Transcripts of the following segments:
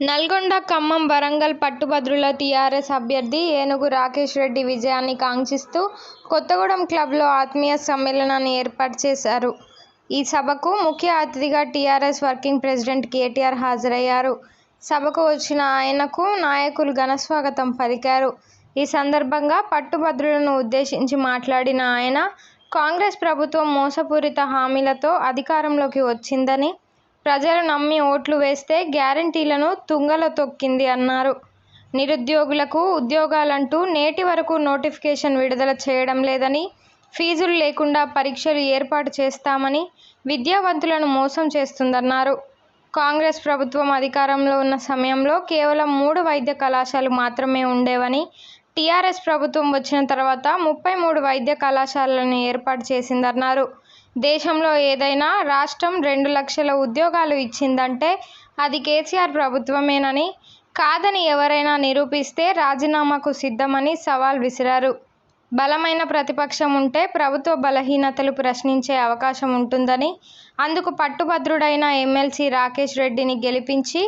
Nalgonda, Khammam, Warangal పట్టుభద్రుల TRS అభ్యర్థి ఏనుగు రాకేష్ రెడ్డి విజయాన్ని కాంక్షిస్తూ కొత్తగూడెం క్లబ్లో ఆత్మీయ సమ్మేళనాన్ని ఏర్పాటు చేశారు. ఈ సభకు ముఖ్య అతిథిగా టీఆర్ఎస్ వర్కింగ్ ప్రెసిడెంట్ కేటీఆర్ హాజరయ్యారు. సభకు వచ్చిన ఆయనకు నాయకులు ఘనస్వాగతం పలికారు. ఈ సందర్భంగా పట్టుభద్రులను ఉద్దేశించి మాట్లాడిన ఆయన, కాంగ్రెస్ ప్రభుత్వం మోసపూరిత హామీలతో అధికారంలోకి వచ్చిందని, ప్రజలు నమ్మి ఓట్లు వేస్తే గ్యారంటీలను తుంగలో తొక్కింది అన్నారు. నిరుద్యోగులకు ఉద్యోగాలంటూ నేటి వరకు నోటిఫికేషన్ విడుదల చేయడం లేదని, ఫీజులు లేకుండా పరీక్షలు ఏర్పాటు చేస్తామని విద్యావంతులను మోసం చేస్తుందన్నారు. కాంగ్రెస్ ప్రభుత్వం అధికారంలో ఉన్న సమయంలో కేవలం 3 వైద్య కళాశాలలు మాత్రమే ఉండేవని, టీఆర్ఎస్ ప్రభుత్వం వచ్చిన తర్వాత 33 వైద్య కళాశాలలను ఏర్పాటు చేసిందన్నారు. దేశంలో ఏదైనా రాష్ట్రం 2 లక్షల ఉద్యోగాలు ఇచ్చిందంటే అది కేసీఆర్ ప్రభుత్వమేనని, కాదని ఎవరైనా నిరూపిస్తే రాజీనామాకు సిద్ధమని సవాల్ విసిరారు. బలమైన ప్రతిపక్షం ఉంటే ప్రభుత్వ బలహీనతలు ప్రశ్నించే అవకాశం ఉంటుందని, అందుకు పట్టుభద్రుడైన ఎమ్మెల్సీ రాకేష్ రెడ్డిని గెలిపించి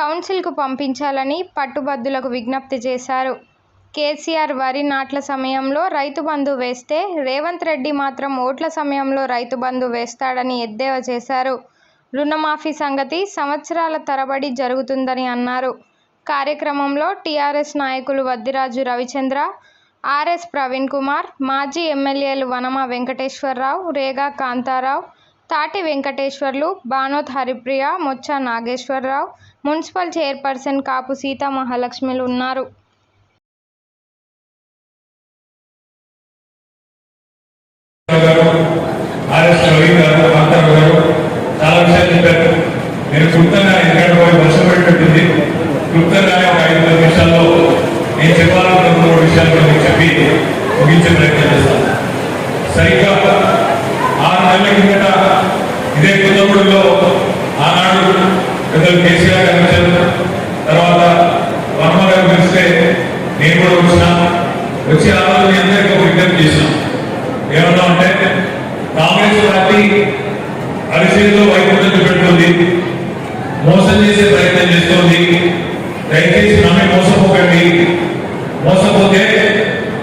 కౌన్సిల్కు పంపించాలని పట్టుభద్రులకు విజ్ఞప్తి చేశారు. కేసీఆర్ వరి నాట్ల సమయంలో రైతు బంధు వేస్తే రేవంత్ రెడ్డి మాత్రం ఓట్ల సమయంలో రైతు బంధు వేస్తాడని ఎద్దేవా చేశారు. రుణమాఫీ సంగతి సంవత్సరాల తరబడి జరుగుతుందని అన్నారు. కార్యక్రమంలో టీఆర్ఎస్ నాయకులు వద్దిరాజు రవిచంద్ర, ఆర్ఎస్ ప్రవీణ్ కుమార్, మాజీ ఎమ్మెల్యేలు వనమ వెంకటేశ్వరరావు, రేగా కాంతారావు, తాటి వెంకటేశ్వర్లు, బానోత్ హరిప్రియ, మొచ్చ నాగేశ్వరరావు, మున్సిపల్ చైర్పర్సన్ కాపు సీతా మహాలక్ష్మిలు ఉన్నారు. ఆర్ఎస్ రవి గారు, కాంతారావు గారు చాలా విషయాలు చెప్పారు. నేను క్లుప్తంగా, ఎందుకంటే వర్షం పెట్టినట్టుంది, క్లుప్తంగానే ఒక 5 నిమిషాల్లో నేను చెప్పాలనుకున్న 3 విషయాలు మీకు చెప్పి ముగించే ప్రయత్నం చేస్తాను. సరిగ్గా 6 నెలల కిందట ఇదే కొత్తగూడెంలో ఆనాడు పెద్దలు కేసీఆర్ గారు వచ్చారు. తర్వాత వర్మ గారు పిలిస్తే నేను కూడా వచ్చి ఆ రోజు మీ అందరికీ ఒక విజ్ఞప్తి చేశాను. ఏమన్నా అంటే, కాంగ్రెస్ పార్టీ అరిసేలో వైకుంఠం పెడుతుంది, మోసం చేసే ప్రయత్నం చేస్తుంది. దయచేసి నమ్మి మోసపోకండి, మోసపోతే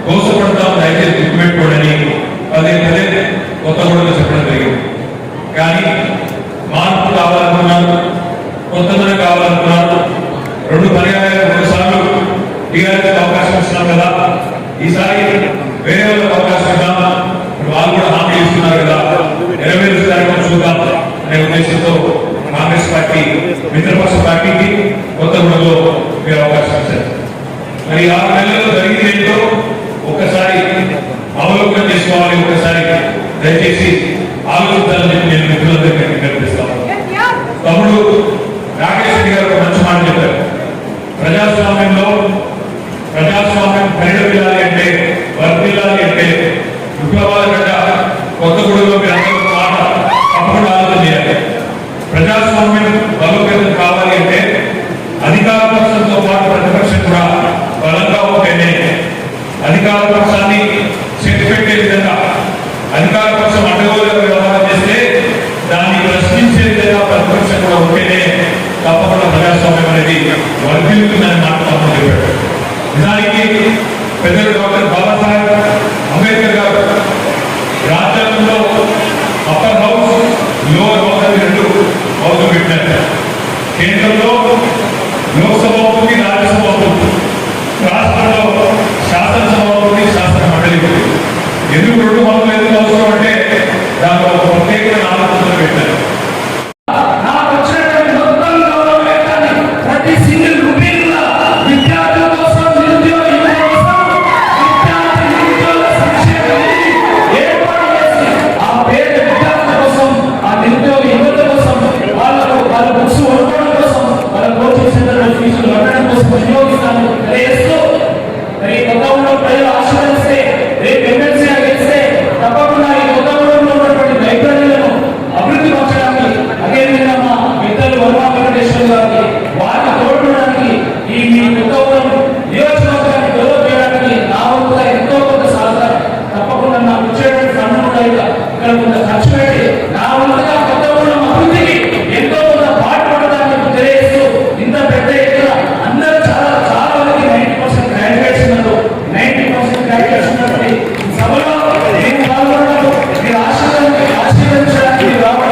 దోషపడతాం, దయచేసి గుర్తుపెట్టుకోండి పదే కొత్తగూడెంలో చెప్పడం జరిగింది. కానీ మార్పు కావాలనుకున్నారు, కొత్తదనం కావాలనుకున్నారు. 2 పర్యాయాలు 2 సార్లు టీఆర్ఎస్ అవకాశం ఇస్తున్నాం కదా, ఈసారి వేరే వాళ్ళకి అవకాశం ఇద్దాం, వాళ్ళు కూడా హామీ ఇస్తున్నారు కదా, నెరవేరుస్తారని చూద్దాం అనే ఉద్దేశంతో కాంగ్రెస్ పార్టీ మిత్రపక్ష పార్టీకి కొత్తగూడెంలో మీరు అవకాశం ఇచ్చారు. మరి 6 నెలల్లో జరిగింది ఏంటో ఒక్కసారి అవలోకనం చేసుకోవాలి, ఒక్కసారి దయచేసి ఆలోచించాలని చెప్పి నేను మిత్రులందరికీ విజ్ఞప్తిస్తాను. తమ్ముడు రాకేష్ రెడ్డి గారు ఒక మంచి మాట చెప్పారు. ప్రజాస్వామ్యం పరిణమిల్లాలి అంటే, వర్ధిల్లాలి అంటే విప్లవాల గడ్డ కొత్తగూడెంలో మీరు అందరూ మాట తప్పకుండా ఆలోచన చేయాలి. ప్రజాస్వామ్యం బలోపేతం కావాలి అంటే అధికార పక్షంతో పాటు ప్రతిపక్షం కూడా బలంగా ఉంటేనే, అధికార పక్షాన్ని చెక్ పెట్టే విధంగా, అధికార పక్షం అడ్డగోలుగా వ్యవహారం చేస్తే దాన్ని ప్రశ్నించే విధంగా ప్రతిపక్షం కూడా ఉంటేనే తప్పకుండా ప్రజాస్వామ్యం అనేది వర్ధిల్లుతుందని మాట తప్పని చెప్పాడు. నిజానికి పెద్దలు డాక్టర్ బాబాసాహెబ్ అంబేద్కర్ గారు రాజ్యాంగంలో అప్పర్ హౌస్, లోవర్ హౌస్ అని 2 హౌస్లు పెట్టారు. కేంద్రంలో లోక్సభ ఉంటుంది, రాజ్యసభ ఉంటుంది, రాష్ట్రంలో శాసనసభ ఉంటుంది, శాసన మండలి ఉంటుంది. ఎందుకు 2 హౌస్లు ఎందుకు అవసరం అంటే దానిలో ఒక ప్రత్యేకమైన ఆలోచనలు పెట్టారు.